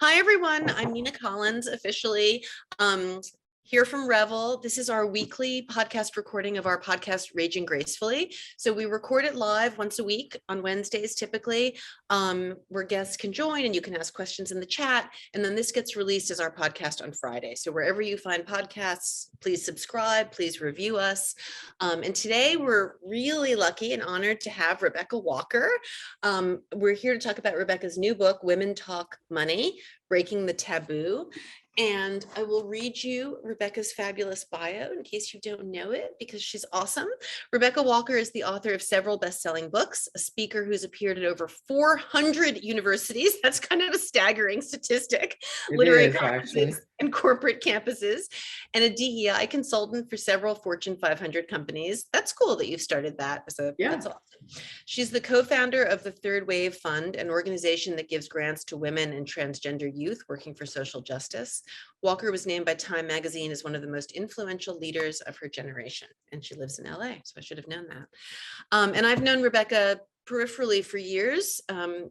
Hi, everyone. I'm Nina Collins, officially here from Revel. This is our weekly podcast recording of our podcast, Raging Gracefully. So we record it live once a week on Wednesdays, typically, where guests can join and you can ask questions in the chat. And then this gets released as our podcast on Friday. So wherever you find podcasts, please subscribe, please review us. And today we're really lucky and honored to have Rebecca Walker. We're here to talk about Rebecca's new book, Women Talk Money, Breaking the Taboo. And I will read you Rebecca's fabulous bio in case you don't know it, because she's awesome. Rebecca Walker is the author of several best-selling books, a speaker who's appeared at over 400 universities. That's kind of a staggering statistic. Literary conferences and corporate campuses, and a DEI consultant for several Fortune 500 companies. That's cool that you've started that. So yeah. That's awesome. She's the co-founder of the Third Wave Fund, an organization that gives grants to women and transgender youth working for social justice. Walker was named by Time magazine as one of the most influential leaders of her generation, and she lives in LA, so I should have known that. And I've known Rebecca peripherally for years.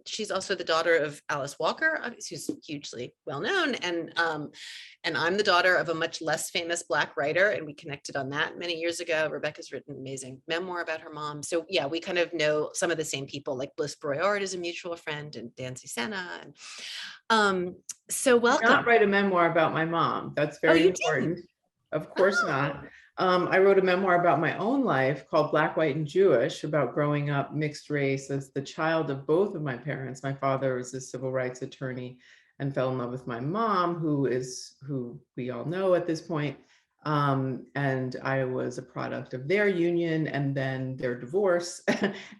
She's also the daughter of Alice Walker, who's hugely well known, and I'm the daughter of a much less famous Black writer, and we connected on that many years ago. Rebecca's written an amazing memoir about her mom. So yeah, we kind of know some of the same people, like Bliss Broyard is a mutual friend, and Dancy Senna. And, so welcome. I did not write a memoir about my mom. That's very important. Didn't? Of course not. I wrote a memoir about my own life called Black, White, and Jewish, about growing up mixed race as the child of both of my parents. My father was a civil rights attorney and fell in love with my mom, who we all know at this point. And I was a product of their union and then their divorce.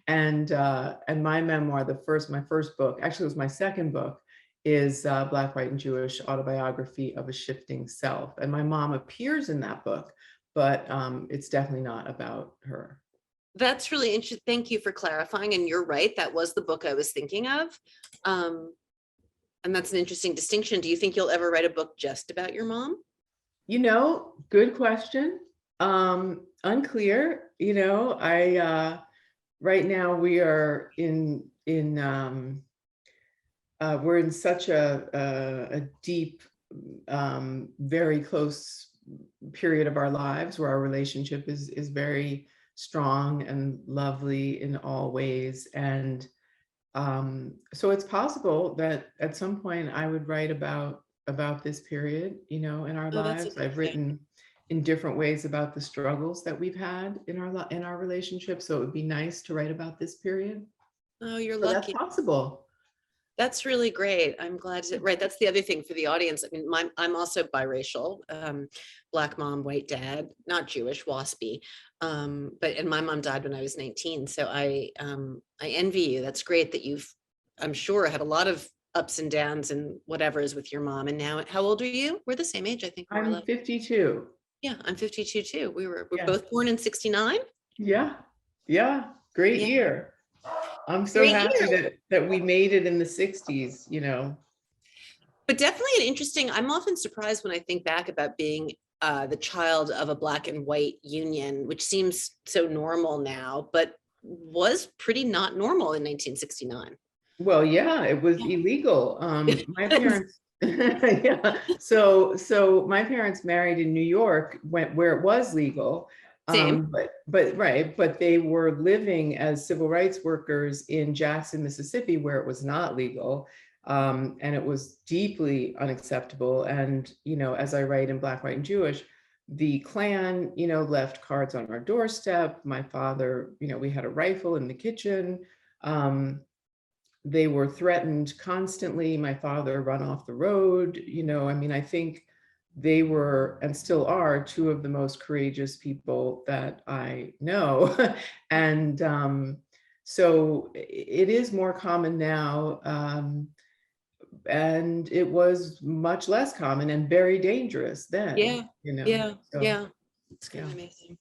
and my memoir, my first book, actually it was my second book, is Black, White, and Jewish, Autobiography of a Shifting Self. And my mom appears in that book, but it's definitely not about her. That's really interesting. Thank you for clarifying. And you're right, that was the book I was thinking of. And that's an interesting distinction. Do you think you'll ever write a book just about your mom? You know, good question. Unclear. You know, right now we are we're in such a deep, very close period of our lives where our relationship is very strong and lovely in all ways. And so it's possible that at some point I would write about this period, you know, in our lives. I've written in different ways about the struggles that we've had in our relationship. So it would be nice to write about this period. Oh, you're lucky. That's possible. That's really great. I'm glad to, right. That's the other thing for the audience. I mean, I'm also biracial, Black mom, white dad, not Jewish, waspy. And my mom died when I was 19. So I envy you. That's great that you've, I'm sure, had a lot of ups and downs and whatever's with your mom. And now, how old are you? We're the same age, I think. I'm 52. Yeah, I'm 52 too. We're both born in 69. Yeah. Yeah. Great year. I'm so happy that we made it in the 60s, you know. But definitely an interesting, I'm often surprised when I think back about being the child of a Black and white union, which seems so normal now, but was pretty not normal in 1969. Well, yeah, it was illegal. My parents, yeah. So my parents married in New York where it was legal. But they were living as civil rights workers in Jackson, Mississippi, where it was not legal. And it was deeply unacceptable. And, you know, as I write in Black, White, and Jewish, the Klan, you know, left cards on our doorstep. My father, you know, we had a rifle in the kitchen. They were threatened constantly. My father run off the road. You know, I mean, I think they were and still are two of the most courageous people that I know. And so it is more common now. And it was much less common and very dangerous then. Yeah, you know? Yeah. It's kind of amazing.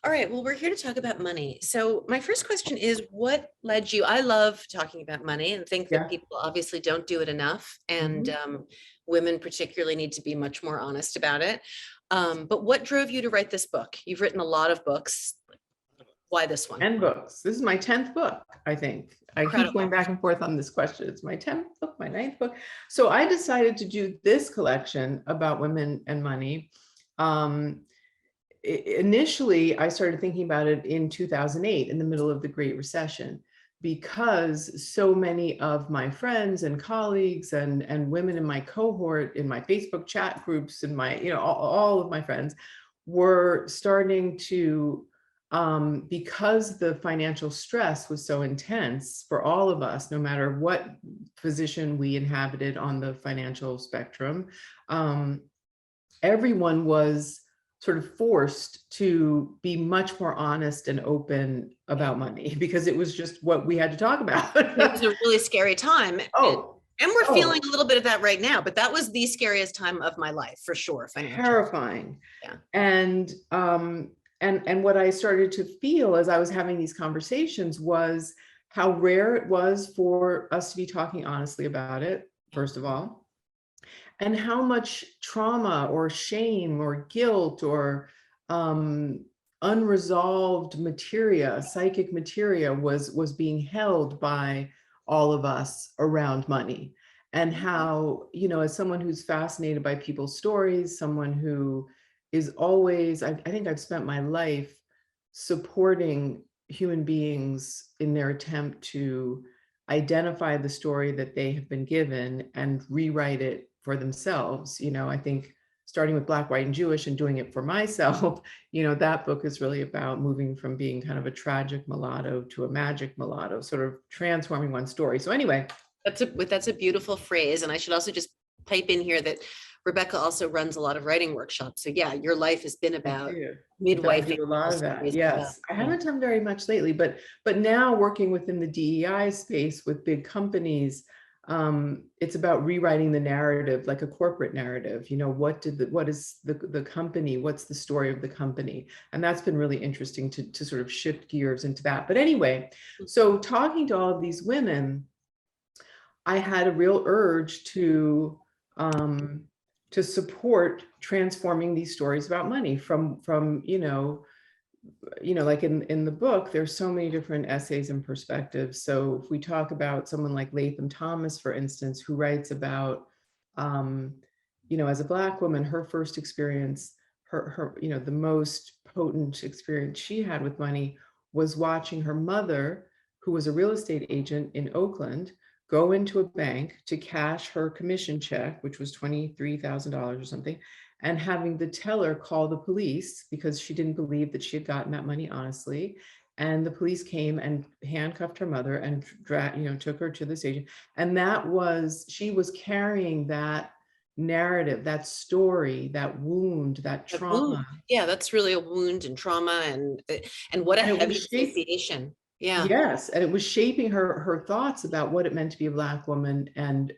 All right, well, we're here to talk about money. So my first question is, what led you? I love talking about money and think that people obviously don't do it enough. And women particularly need to be much more honest about it. But what drove you to write this book? You've written a lot of books. Why this one? 10 books. This is my 10th book, I think. I keep going back and forth on this question. It's my 10th book, my 9th book. So I decided to do this collection about women and money. Initially, I started thinking about it in 2008, in the middle of the Great Recession, because so many of my friends and colleagues and women in my cohort, in my Facebook chat groups, and my, all of my friends were starting to, because the financial stress was so intense for all of us, no matter what position we inhabited on the financial spectrum, everyone was sort of forced to be much more honest and open about money, because it was just what we had to talk about. It was a really scary time. And we're feeling a little bit of that right now, but that was the scariest time of my life, for sure. Financially. Terrifying. Yeah. And what I started to feel as I was having these conversations was how rare it was for us to be talking honestly about it, first of all, and how much trauma or shame or guilt or unresolved materia, psychic materia was being held by all of us around money. And how, as someone who's fascinated by people's stories, someone who is always, I think I've spent my life supporting human beings in their attempt to identify the story that they have been given and rewrite it for themselves. I think starting with Black, White, and Jewish and doing it for myself, that book is really about moving from being kind of a tragic mulatto to a magic mulatto, sort of transforming one story. So anyway. That's a beautiful phrase. And I should also just pipe in here that Rebecca also runs a lot of writing workshops. So yeah, your life has been about midwife. I do a lot of that. Yes. I haven't done very much lately, but now working within the DEI space with big companies, it's about rewriting the narrative, like a corporate narrative. What is the company? What's the story of the company? And that's been really interesting to sort of shift gears into that. But anyway, so talking to all of these women, I had a real urge to support transforming these stories about money from like in the book, there's so many different essays and perspectives. So if we talk about someone like Latham Thomas, for instance, who writes about, as a Black woman, her first experience, her the most potent experience she had with money was watching her mother, who was a real estate agent in Oakland, go into a bank to cash her commission check, which was $23,000 or something, and having the teller call the police because she didn't believe that she had gotten that money honestly. And the police came and handcuffed her mother and took her to the station. And she was carrying that narrative, that story, that wound, that trauma. Yeah, that's really a wound and trauma, and what a heavy association. Yeah. Yes, and it was shaping her thoughts about what it meant to be a Black woman and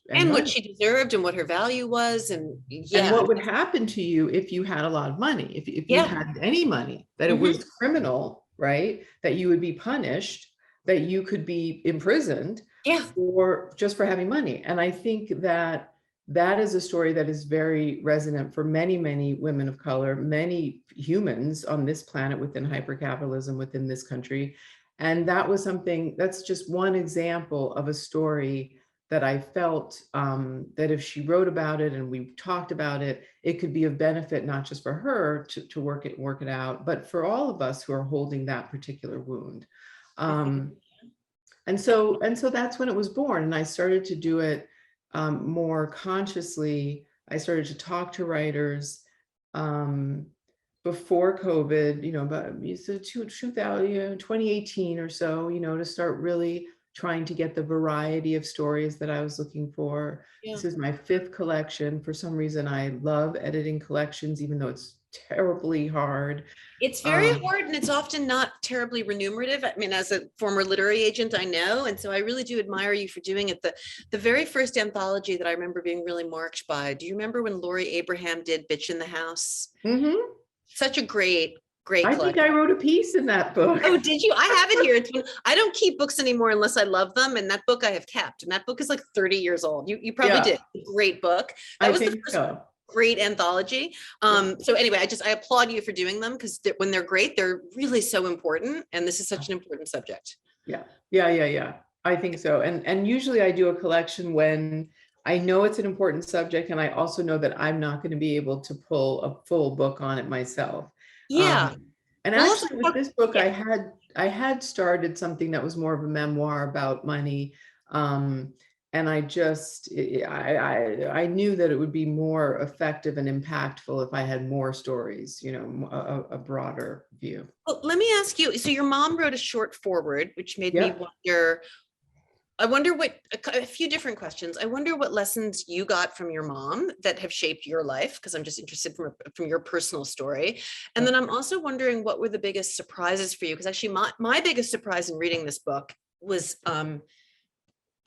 what she deserved and what her value was, and what would happen to you if you had a lot of money, if you had any money, that it was criminal, right? That you would be punished, that you could be imprisoned for having money. And I think that is a story that is very resonant for many, many women of color, many humans on this planet within hypercapitalism within this country. And that was that's just one example of a story that I felt that if she wrote about it and we talked about it, it could be of benefit, not just for her to work it out, but for all of us who are holding that particular wound. And so that's when it was born. And I started to do it more consciously. I started to talk to writers before COVID, about 2018 or so, to start really trying to get the variety of stories that I was looking for. Yeah. This is my 5th collection. For some reason, I love editing collections, even though it's terribly hard. It's very hard, and it's often not terribly remunerative. I mean, as a former literary agent, I know, and so I really do admire you for doing it. The very first anthology that I remember being really marked by, do you remember when Laurie Abraham did Bitch in the House? Mm-hmm. Such a great I think I wrote a piece in that book. Oh, did you? I have it here. I don't keep books anymore unless I love them. And that book I have kept. And that book is like 30 years old. You probably did. Great book. That was the first great anthology. So anyway, I applaud you for doing them, because when they're great, they're really so important. And this is such an important subject. Yeah. I think so. And usually I do a collection when I know it's an important subject, and I also know that I'm not going to be able to pull a full book on it myself. Yeah. And Well, let's actually with talk, this book, yeah. I had started something that was more of a memoir about money. And I knew that it would be more effective and impactful if I had more stories, a broader view. Well, let me ask you, so your mom wrote a short foreword, which made me Yep. wonder, what a few different questions. I wonder what lessons you got from your mom that have shaped your life, because I'm just interested from your personal story. And then I'm also wondering what were the biggest surprises for you? Because actually my biggest surprise in reading this book was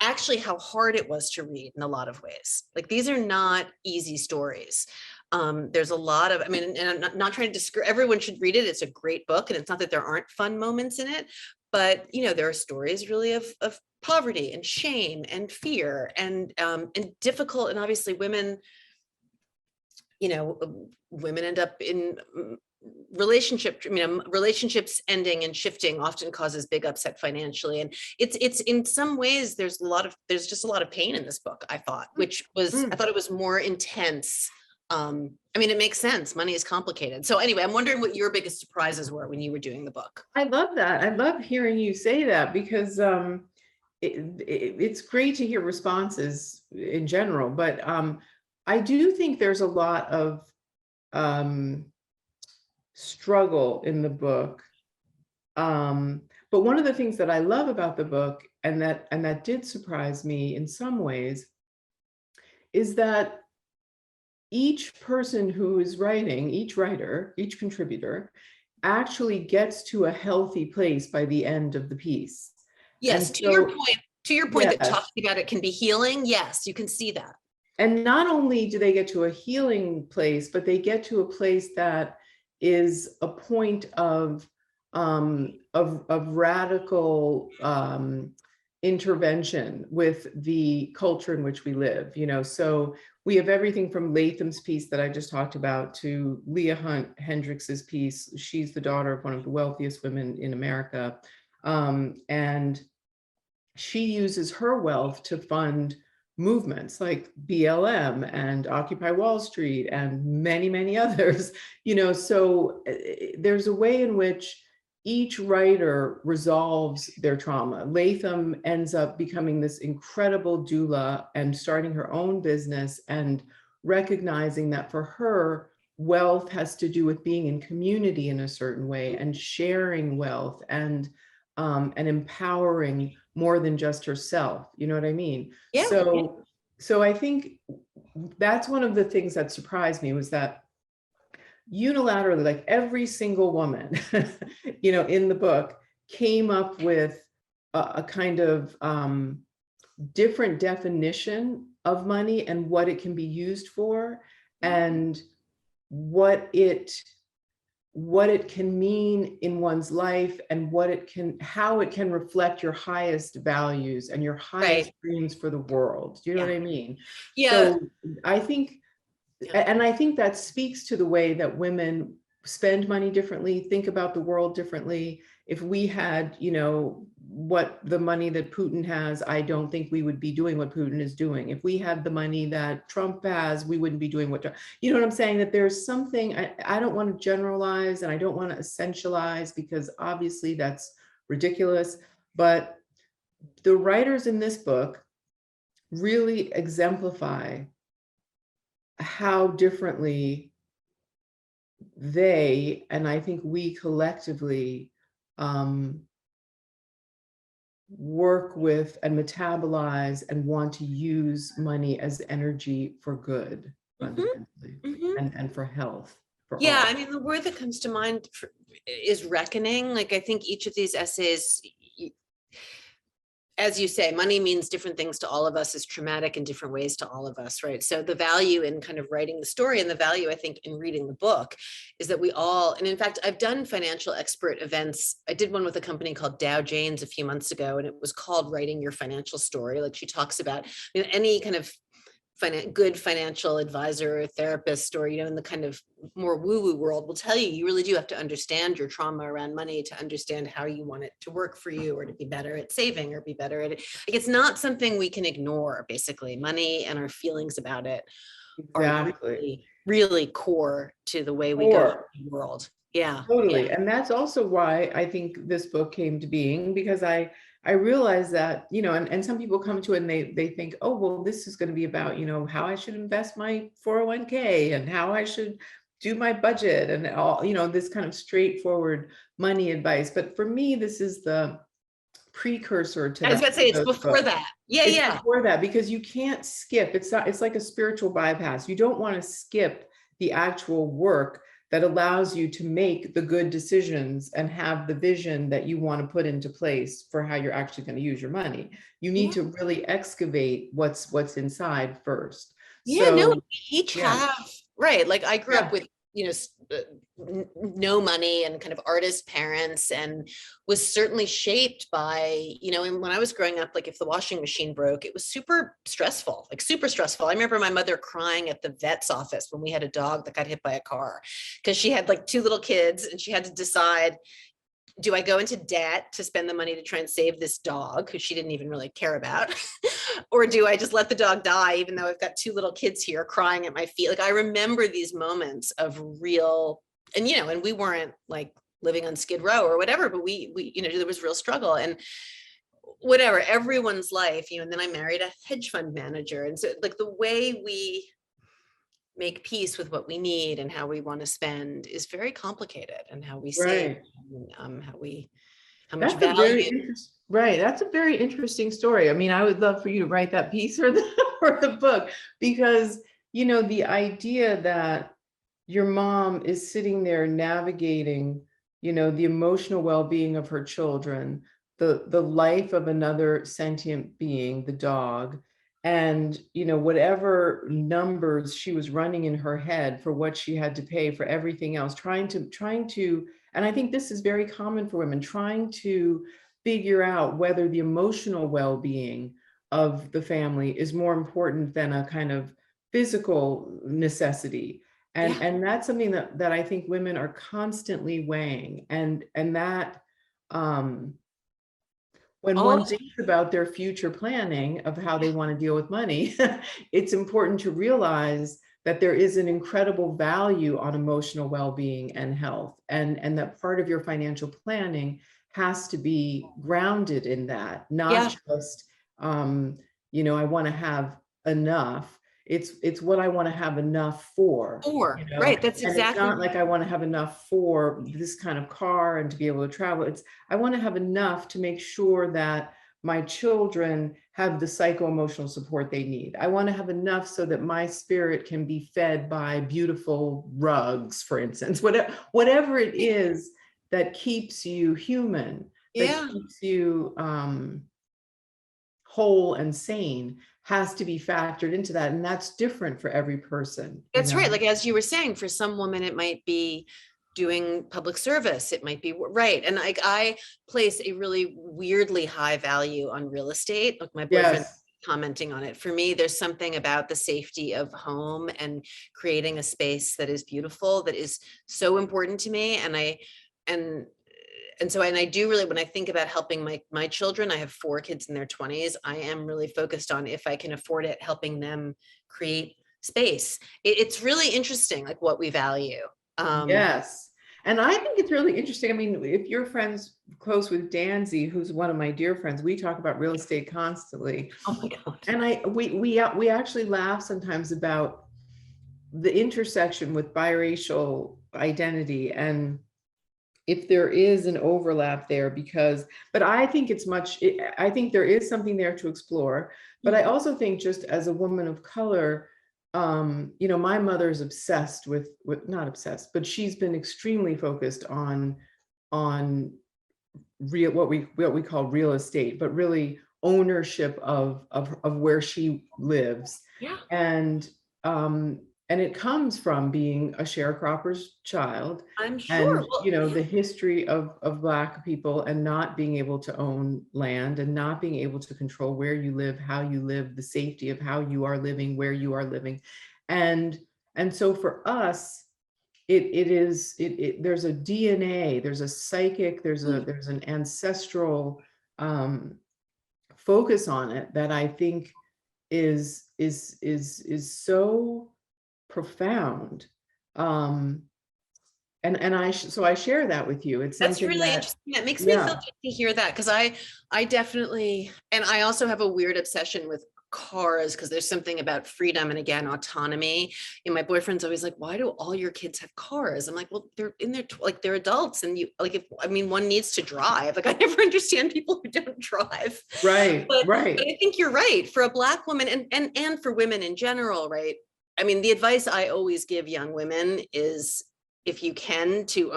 actually how hard it was to read in a lot of ways. Like, these are not easy stories. There's a lot of, I mean, and I'm not trying to discourage, everyone should read it. It's a great book. And it's not that there aren't fun moments in it, but there are stories really of poverty and shame and fear and difficult, and obviously women end up in relationships ending and shifting often causes big upset financially, and it's in some ways there's just a lot of pain in this book, I thought, I thought it was more intense. It makes sense, money is complicated. So anyway, I'm wondering what your biggest surprises were when you were doing the book. I love that. I love hearing you say that, because it's great to hear responses in general, but I do think there's a lot of struggle in the book. But one of the things that I love about the book, and that did surprise me in some ways, is that each person who is writing, each writer, each contributor, actually gets to a healthy place by the end of the piece. Yes, And to so, your point that yes. talking about it can be healing. Yes, you can see that. And not only do they get to a healing place, but they get to a place that is a point of radical intervention with the culture in which we live. So we have everything from Latham's piece that I just talked about to Leah Hunt Hendricks's piece. She's the daughter of one of the wealthiest women in America, and she uses her wealth to fund movements like BLM and Occupy Wall Street and many, many others. So there's a way in which each writer resolves their trauma. Latham ends up becoming this incredible doula and starting her own business and recognizing that for her, wealth has to do with being in community in a certain way and sharing wealth and empowering more than just herself. You know what I mean? Yeah. So I think that's one of the things that surprised me, was that unilaterally, like every single woman, in the book came up with a kind of different definition of money and what it can be used for, and what it can mean in one's life, and how it can reflect your highest values and your highest dreams for the world. Do you know what I mean? Yeah. So I think, and I think that speaks to the way that women spend money differently, think about the world differently. If we had, what the money that Putin has, I don't think we would be doing what Putin is doing. If we had the money that Trump has, we wouldn't be doing what, you know what I'm saying? That there's something, I don't want to generalize and I don't want to essentialize, because obviously that's ridiculous. But the writers in this book really exemplify how differently they, and I think we collectively, work with and metabolize and want to use money as energy for good, fundamentally, and for health. Yeah, I mean, the word that comes to mind is reckoning. Like, I think each of these essays, as you say, money means different things to all of us, is traumatic in different ways to all of us, right? So the value in kind of writing the story, and the value, I think, in reading the book, is that we all, and in fact, I've done financial expert events. I did one with a company called Dow Janes a few months ago, and it was called Writing Your Financial Story. Like, she talks about any kind of good financial advisor or therapist, or, in the kind of more woo-woo world, will tell you, you really do have to understand your trauma around money to understand how you want it to work for you, or to be better at saving, or be better at it. Like, it's not something we can ignore. Basically, money and our feelings about it are Exactly. really, really core to the way we go through Or the world. Yeah. totally. Yeah. And that's also why I think this book came to being, because I realized that, and some people come to it and they think, oh, well, this is going to be about, how I should invest my 401k and how I should do my budget and all, this kind of straightforward money advice. But for me, this is the precursor to I was that. about to say, it's before that. Yeah. It's Yeah. before that, because you can't skip. It's like a spiritual bypass. You don't want to skip the actual work that allows you to make the good decisions and have the vision that you want to put into place for how you're actually going to use your money. You need to really excavate what's inside first. Yeah, no, So we each yeah, have, right. Like, I grew up yeah, with, no money and kind of artist parents, and was certainly shaped by, and when I was growing up, like, if the washing machine broke, it was super stressful, like super stressful. I remember my mother crying at the vet's office when we had a dog that got hit by a car, because she had like 2 little kids and she had to decide, do I go into debt to spend the money to try and save this dog who she didn't even really care about? Or do I just let the dog die, even though I've got 2 little kids here crying at my feet? Like, I remember these moments of real, and, and we weren't like living on Skid Row or whatever, but we, there was real struggle and whatever, everyone's life, and then I married a hedge fund manager. And so, like, the way we make peace with what we need and how we want to spend is very complicated, and how we save, right. and, how much That's a very value. interesting, right. That's a very interesting story. I mean, I would love for you to write that piece or the book, because, the idea that your mom is sitting there navigating, the emotional well-being of her children, the life of another sentient being, the dog, and, whatever numbers she was running in her head for what she had to pay for everything else, trying to, and I think this is very common for women, trying to figure out whether the emotional well-being of the family is more important than a kind of physical necessity. And that's something that I think women are constantly weighing. And that when one thinks about their future planning of how they want to deal with money, it's important to realize that there is an incredible value on emotional well-being and health, and that part of your financial planning has to be grounded in that, not just, I want to have enough. It's what I want to have enough for, Right. That's and it's exactly. not like I want to have enough for this kind of car and to be able to travel. It's, I want to have enough to make sure that my children have the psycho-emotional support they need. I want to have enough so that my spirit can be fed by beautiful rugs, for instance, whatever it is that keeps you human, that keeps you whole and sane, has to be factored into that. And that's different for every person. That's right. Like, as you were saying, for some women, it might be doing public service. It might be, right. And I place a really weirdly high value on real estate. Like, my boyfriend commenting on it. For me, there's something about the safety of home and creating a space that is beautiful, that is so important to me. And so I do really, when I think about helping my children, I have 4 kids in their 20s. I am really focused on, if I can afford it, helping them create space. It's really interesting, like, what we value. Yes. And I think it's really interesting. I mean, if you're friends close with Danzy, who's one of my dear friends, we talk about real estate constantly. Oh my God. And we actually laugh sometimes about the intersection with biracial identity, and if there is an overlap there, but I think I think there is something there to explore. But I also think, just as a woman of color, my mother's obsessed with, not obsessed, but she's been extremely focused on real, what we call real estate, but really ownership of where she lives. Yeah. And and it comes from being a sharecropper's child, I'm sure. and Well, the history of Black people, and not being able to own land, and not being able to control where you live, how you live, the safety of how you are living, where you are living. And so for us, there's a DNA, there's a psychic, there's an ancestral focus on it that I think is so profound. And so I share that with you. It's that's something really that, interesting. That makes me feel yeah, good to hear that, because I definitely, and I also have a weird obsession with cars, because there's something about freedom and, again, autonomy. And my boyfriend's always like, why do all your kids have cars? I'm like, well, they're in their, like, they're adults, and you, like, if, I mean, one needs to drive. Like, I never understand people who don't drive. right, But right. I think you're right, for a Black woman, and for women in general, right? I mean, the advice I always give young women is, if you can, to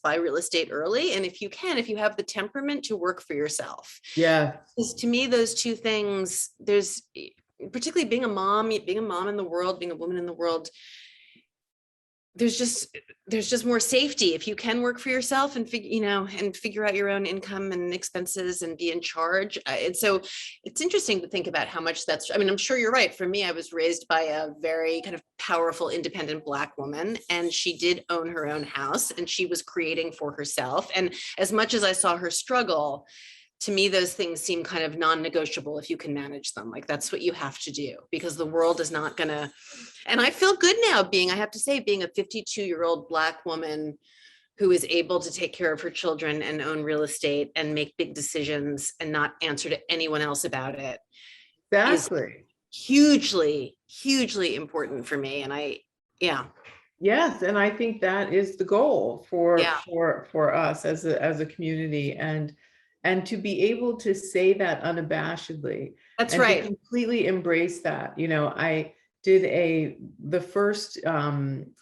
buy real estate early. And if you have the temperament, to work for yourself. Yeah, Because to me, those two things, there's, particularly being a mom in the world, being a woman in the world, there's just more safety if you can work for yourself and figure out your own income and expenses and be in charge. And so it's interesting to think about how much that's, I mean, I'm sure you're right. For me, I was raised by a very kind of powerful, independent Black woman, and she did own her own house, and she was creating for herself. And as much as I saw her struggle, to me, those things seem kind of non-negotiable if you can manage them. Like, that's what you have to do, because the world is not gonna, and I feel good now I have to say, being a 52-year-old Black woman who is able to take care of her children and own real estate and make big decisions and not answer to anyone else about it, is exactly. hugely, hugely important for me. And yeah. Yes, and I think that is the goal for Yeah. us as a community, and to be able to say that unabashedly, That's and to right. completely embrace that. I did the first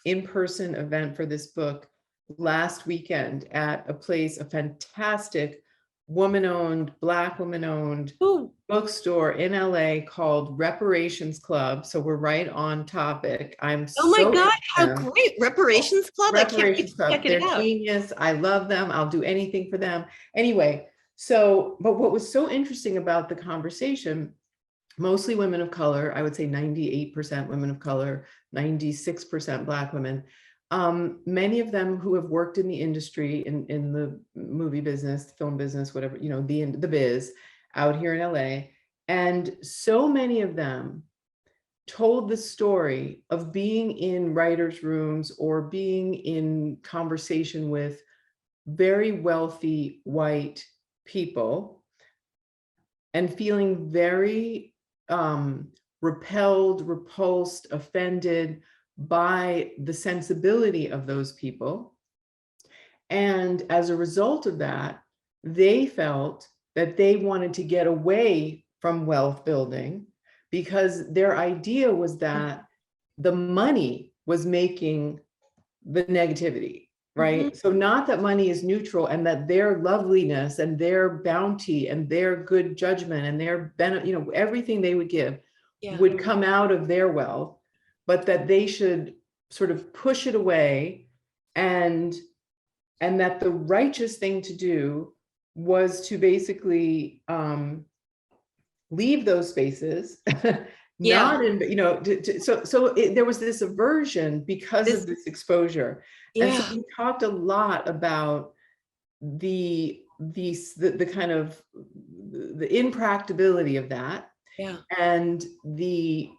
in-person event for this book last weekend at a fantastic woman-owned, Black woman-owned Ooh. bookstore in LA called Reparations Club. So we're right on topic. I'm Oh my so God, into how them. great. Reparations Club. I can't wait Reparations to check Club, it they're out. genius. I love them. I'll do anything for them. Anyway, so, but what was so interesting about the conversation, mostly women of color, I would say 98% women of color, 96% Black women, many of them who have worked in the industry, in the movie business, film business, whatever, the biz out here in LA. And so many of them told the story of being in writers' rooms or being in conversation with very wealthy white people and feeling very repelled, repulsed, offended by the sensibility of those people. And as a result of that, they felt that they wanted to get away from wealth building, because their idea was that the money was making the negativity, right? So not that money is neutral, and that their loveliness and their bounty and their good judgment and their everything they would give would come out of their wealth, but that they should sort of push it away, and that the righteous thing to do was to basically leave those spaces, not in, there was this aversion because of this exposure. And so we talked a lot about the kind of the impracticability of that, and the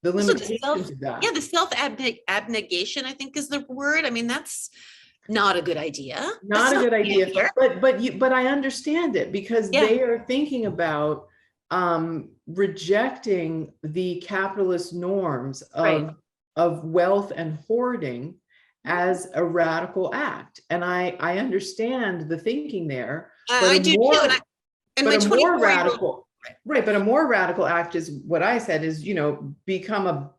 limitations of that. The self abnegation, I think, is the word. I mean, that's not a good idea. Not a good idea. But I understand it, because they are thinking about rejecting the capitalist norms of wealth and hoarding as a radical act. And I understand the thinking there. I do too. But a more radical, right? But a more radical act is what I said is, become a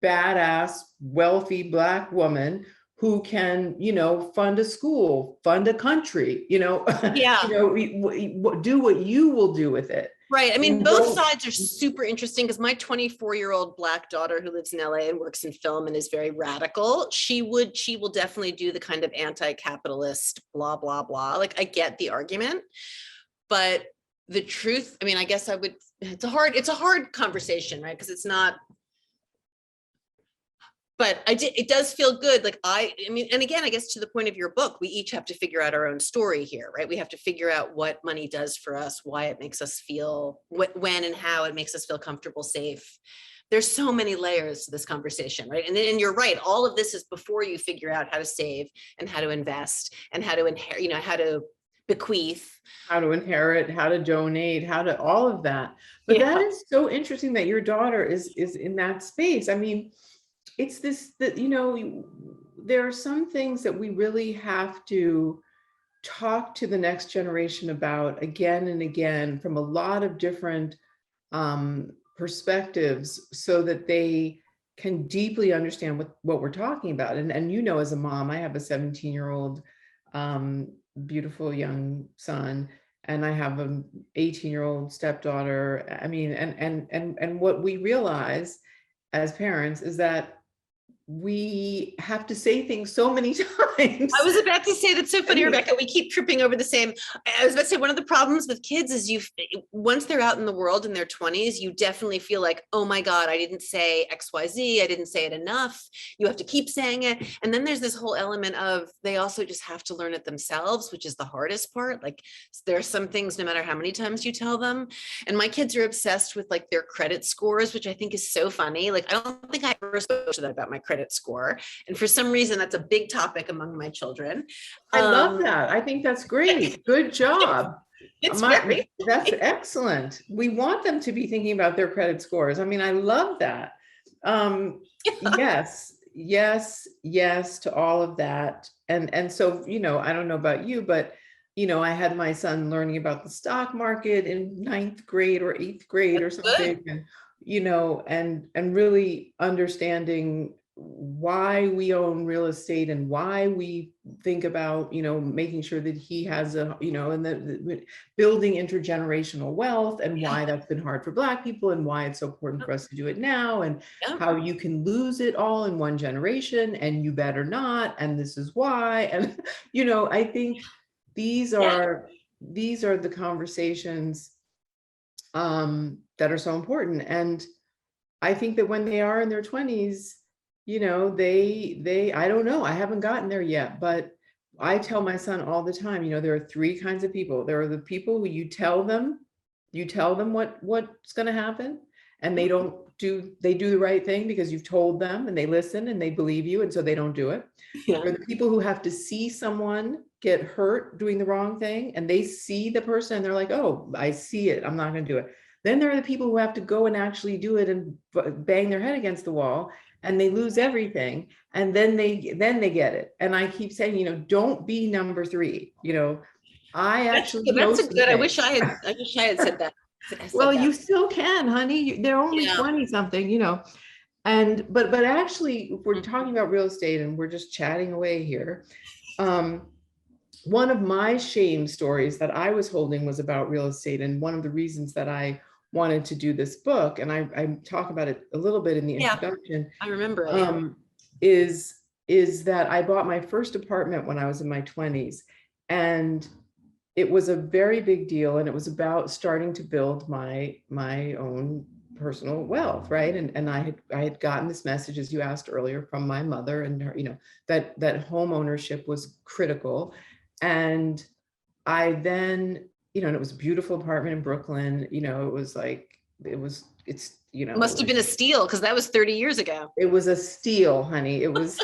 badass, wealthy Black woman who can, fund a school, fund a country, do what you will do with it. Right. I mean, You both don't- sides are super interesting because my 24-year-old Black daughter who lives in LA and works in film and is very radical, she will definitely do the kind of anti-capitalist, blah, blah, blah. Like, I get the argument, but the truth, I mean, I guess it's a hard conversation, right? Because it's not, but it does feel good. Like I mean, and again, I guess to the point of your book, we each have to figure out our own story here, right? We have to figure out what money does for us, why it makes us feel, when and how it makes us feel comfortable, safe. There's so many layers to this conversation, right? And you're right. All of this is before you figure out how to save and how to invest and how to inherit, how to bequeath, how to inherit, how to donate, how to all of that. But that is so interesting that your daughter is in that space. I mean, it's this, that, there are some things that we really have to talk to the next generation about again and again from a lot of different perspectives so that they can deeply understand what we're talking about. And as a mom, I have a 17-year-old beautiful young son, and I have an 18-year-old stepdaughter. I mean, and what we realize as parents is that we have to say things so many times. I was about to say, that's so funny, Rebecca. We keep tripping over the same. I was about to say, one of the problems with kids is once they're out in the world in their 20s, you definitely feel like, oh my God, I didn't say XYZ. I didn't say it enough. You have to keep saying it. And then there's this whole element of they also just have to learn it themselves, which is the hardest part. Like there are some things, no matter how many times you tell them. And my kids are obsessed with like their credit scores, which I think is so funny. Like, I don't think I ever spoke to them about my credit score. And for some reason, that's a big topic among my children. I love that. I think that's great. Good job. That's excellent. We want them to be thinking about their credit scores. I mean, I love that. Yes to all of that. And so, I don't know about you, but I had my son learning about the stock market in 9th grade or 8th grade or something. And really understanding why we own real estate and why we think about, making sure that he has and the building intergenerational wealth, and why that's been hard for Black people, and why it's so important for us to do it now, and how you can lose it all in one generation and you better not, and this is why. And, I think these are the conversations that are so important. And I think that when they are in their 20s, I don't know, I haven't gotten there yet, but I tell my son all the time, there are 3 kinds of people. There are the people who you tell them what's going to happen, and they do the right thing because you've told them, and they listen and they believe you, and so they don't do it. There are the people who have to see someone get hurt doing the wrong thing, and they see the person and they're like, oh, I see it, I'm not going to do it. Then there are the people who have to go and actually do it and bang their head against the wall, and they lose everything, and then they get it. And I keep saying, don't be number 3. I actually that's good. I wish I had said that. Well, you still can, honey. They're only 20 something, and but actually, if we're talking about real estate and we're just chatting away here, one of my shame stories that I was holding was about real estate, and one of the reasons that I wanted to do this book, and I talk about it a little bit in the introduction. I remember it. Is that I bought my first apartment when I was in my 20s, and it was a very big deal, and it was about starting to build my own personal wealth, right? And I had gotten this message, as you asked earlier, from my mother, and her, that home ownership was critical. And I then, and it was a beautiful apartment in Brooklyn, it must have been a steal, because that was 30 years ago. It was a steal, honey. It was,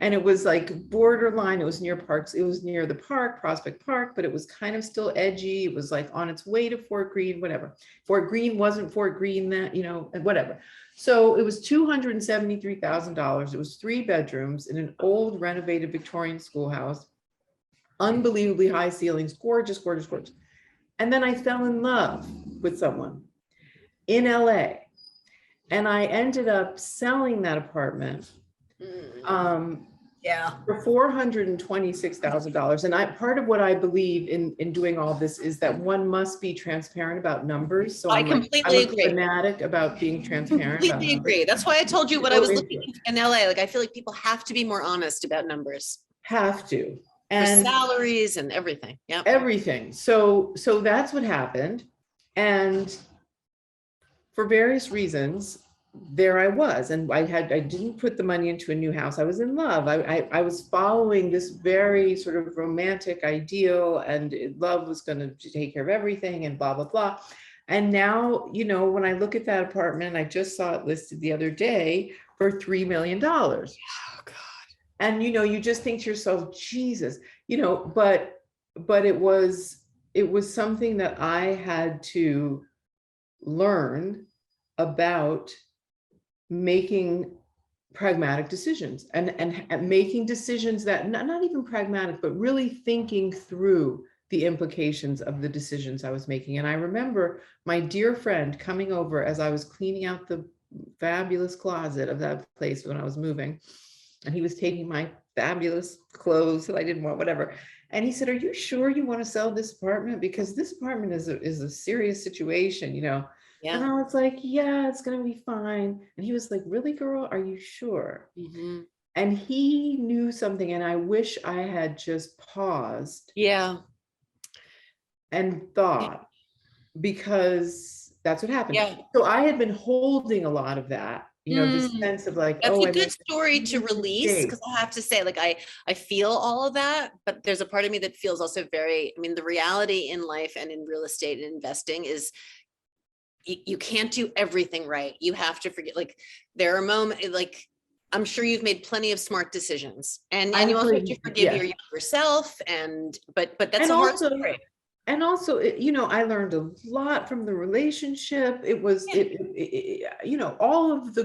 and it was like borderline. It was near parks. It was near the park, Prospect Park, but it was kind of still edgy. It was like on its way to Fort Greene, whatever. Fort Greene wasn't Fort Greene, that, whatever. So it was $273,000. It was 3 bedrooms in an old renovated Victorian schoolhouse, unbelievably high ceilings, gorgeous, gorgeous, gorgeous. And then I fell in love with someone in LA, and I ended up selling that apartment Yeah. for $426,000. And part of what I believe in doing all this is that one must be transparent about numbers. So I I'm completely a agree. fanatic about being transparent about Completely numbers. agree. That's why I told you what I Go was into looking it. in LA. Like, I feel like people have to be more honest about numbers Have to. for And salaries and everything. Yeah. everything. So that's what happened. And for various reasons, there I was, and I didn't put the money into a new house. I was in love. I was following this very sort of romantic ideal, and love was going to take care of everything and blah, blah, blah. And now, you know, when I look at that apartment, I just saw it listed the other day for $3 million. Oh God. And, you know, you just think to yourself, Jesus, you know, but it was something that I had to learn about making pragmatic decisions and making decisions that not even pragmatic, but really thinking through the implications of the decisions I was making. And I remember my dear friend coming over as I was cleaning out the fabulous closet of that place when I was moving, and he was taking my fabulous clothes that I didn't want, whatever. And he said, "Are you sure you want to sell this apartment? Because this apartment is a serious situation, you know." Yeah. And I was like, "Yeah, it's going to be fine." And he was like, "Really, girl? Are you sure?" Mm-hmm. And he knew something. And I wish I had just paused. Yeah. And thought, because that's what happened. Yeah. So I had been holding a lot of that, you know, this sense of like, That's oh, a I good made story to this release, mistake. because I have to say, like, I feel all of that, but there's a part of me that feels also very, I mean, the reality in life and in real estate and investing is you can't do everything right. You have to forget, like, there are moments, like, I'm sure you've made plenty of smart decisions, and you also have to forgive your younger self, but that's And a hard also, story. and also, you know, I learned a lot from the relationship. It was, you know, all of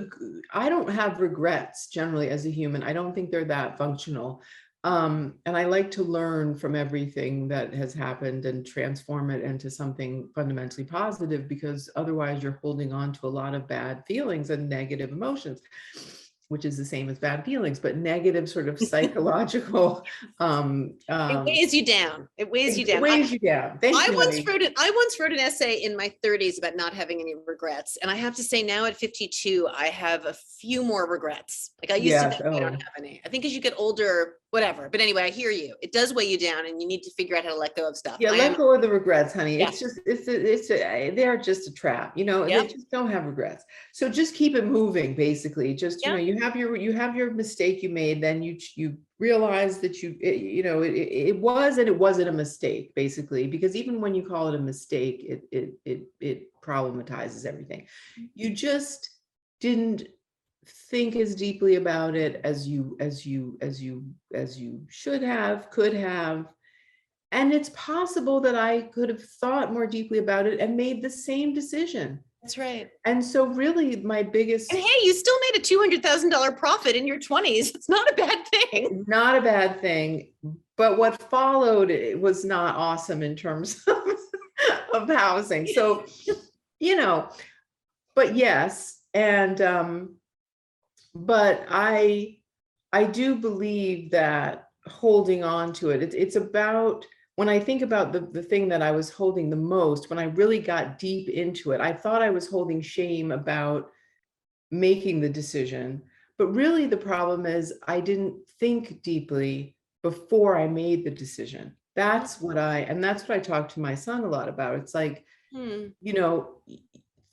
I don't have regrets generally as a human. I don't think they're that functional. And I like to learn from everything that has happened and transform it into something fundamentally positive, because otherwise you're holding on to a lot of bad feelings and negative emotions, which is the same as bad feelings, but negative sort of psychological. It weighs you down. It weighs you down. It weighs you down. Thank you, honey. I once wrote an essay in my 30s about not having any regrets. And I have to say, now at 52, I have a few more regrets. Like, I used to think I don't have any. I think as you get older, whatever. But anyway, I hear you. It does weigh you down, and you need to figure out how to let go of stuff. Yeah, let go of the regrets, honey. Yeah. It's just, they're just a trap, you know, they just don't have regrets. So just keep it moving, basically. Just, you know, you have your mistake you made, then you realize that you know, it was, and it wasn't a mistake, basically, because even when you call it a mistake, it problematizes everything. You just didn't think as deeply about it as you should have, could have. And it's possible that I could have thought more deeply about it and made the same decision. That's right. And so really my biggest... And hey, you still made a $200,000 profit in your 20s. It's not a bad thing. Not a bad thing. But what followed, it was not awesome in terms of housing. So, you know, but yes. And, but I do believe that holding on to it, it's about, when I think about the thing that I was holding the most, when I really got deep into it, I thought I was holding shame about making the decision. But really the problem is I didn't think deeply before I made the decision. That's what I talk to my son a lot about. It's like, you know,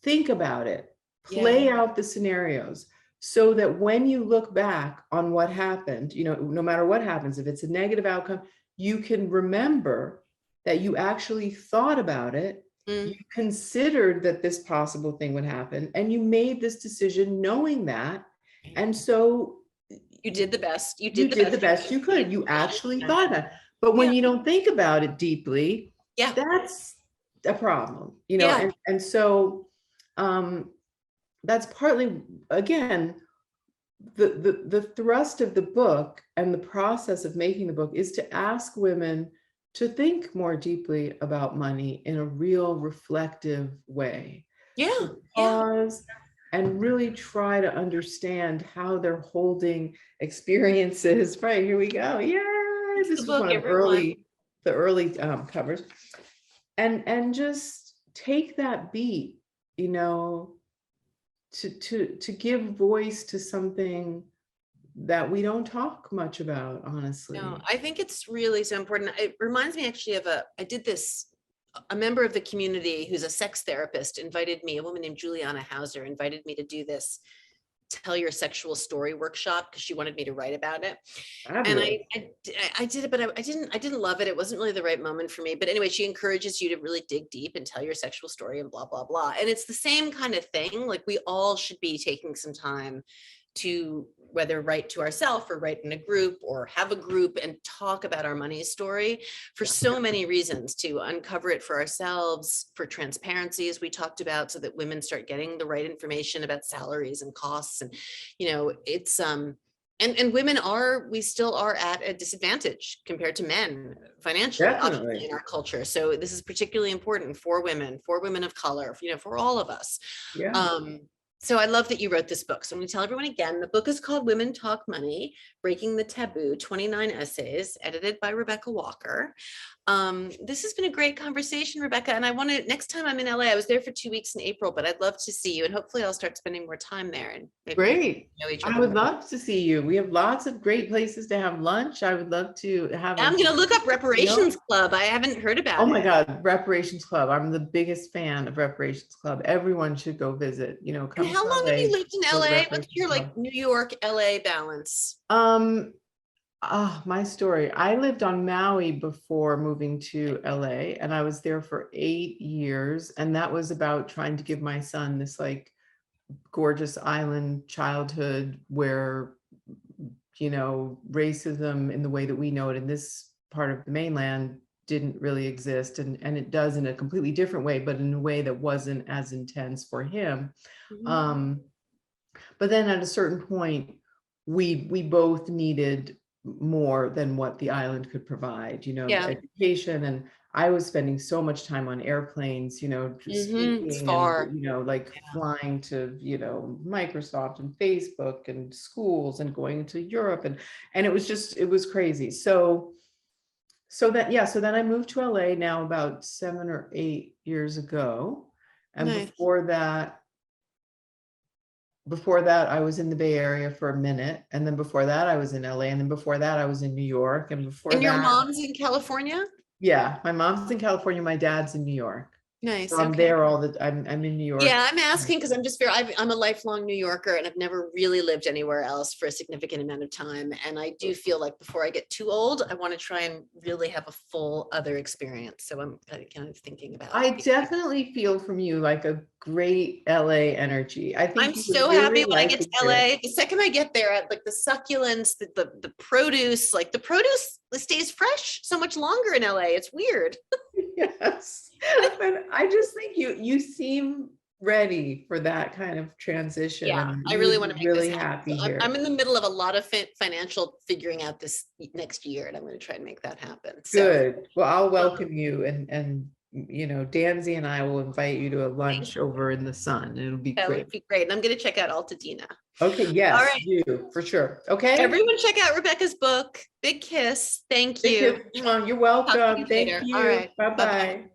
think about it, play out the scenarios, so that when you look back on what happened, you know, no matter what happens, if it's a negative outcome, you can remember that you actually thought about it, you considered that this possible thing would happen, and you made this decision knowing that. And so you did the best. You did the best you could. You actually thought that. But when you don't think about it deeply, that's a problem, you know. And so that's partly, again, the thrust of the book and the process of making the book is to ask women to think more deeply about money in a real reflective way. To pause, and really try to understand how they're holding experiences. Right, here we go. Yeah, this was one of the early covers. And just take that beat, you know, to give voice to something that we don't talk much about, honestly. No, I think it's really so important. It reminds me actually of a member of the community who's a sex therapist invited me, a woman named Juliana Hauser invited me to do this tell your sexual story workshop because she wanted me to write about it. And I did it, but I didn't love it. It wasn't really the right moment for me. But anyway, she encourages you to really dig deep and tell your sexual story and blah, blah, blah. And it's the same kind of thing. Like we all should be taking some time to whether write to ourselves or write in a group or have a group and talk about our money story for so many reasons, to uncover it for ourselves, for transparency, as we talked about, so that women start getting the right information about salaries and costs. And, you know, it's, and women we still are at a disadvantage compared to men financially, obviously, in our culture. So this is particularly important for women of color, you know, for all of us. Yeah. So I love that you wrote this book. So I'm going to tell everyone again, the book is called Women Talk Money, Breaking the Taboo, 29 essays, edited by Rebecca Walker. This has been a great conversation, Rebecca. And I want to, next time I'm in LA, I was there for 2 weeks in April, but I'd love to see you. And hopefully I'll start spending more time there. And maybe great. Know each other. I would love to see you. We have lots of great places to have lunch. I would love to have. I'm going to look up Reparations Club. I haven't heard about it. Oh my God, Reparations Club. I'm the biggest fan of Reparations Club. Everyone should go visit, you know. And how long have you lived in LA? What's your like New York, LA balance? My story. I lived on Maui before moving to LA, and I was there for 8 years. And that was about trying to give my son this like gorgeous island childhood where, you know, racism in the way that we know it in this part of the mainland didn't really exist. And it does in a completely different way, but in a way that wasn't as intense for him. Mm-hmm. But then at a certain point, we both needed more than what the island could provide, you know, education. And I was spending so much time on airplanes, you know, speaking, and, you know, like flying to, you know, Microsoft and Facebook and schools and going to Europe. And it was crazy. So then I moved to LA now about 7 or 8 years ago. And before that, I was in the Bay Area for a minute. And then before that, I was in LA. And then before that, I was in New York. And your mom's in California? Yeah, my mom's in California. My dad's in New York. Nice. So I'm there I'm in New York. Yeah, I'm asking because I'm just I'm a lifelong New Yorker and I've never really lived anywhere else for a significant amount of time. And I do feel like before I get too old, I want to try and really have a full other experience. So I'm kind of thinking about it. I definitely feel from you like a great LA energy. I think I'm so happy when I get to LA. The second I get there, like the succulents, the produce, like the produce stays fresh so much longer in LA. It's weird. Yes. But I just think you seem ready for that kind of transition. Yeah, I really want to make really this happy so here. I'm in the middle of a lot of financial figuring out this next year, and I'm going to try and make that happen. Good. Well, I'll welcome you, and you know, Danzy and I will invite you to a lunch over in the sun. It'll be great. That would be great. And I'm going to check out Altadena. Okay. Yes. All right. You for sure. Okay. Everyone check out Rebecca's book. Big kiss. Thank you. You're welcome. Thank you. All right. Bye-bye.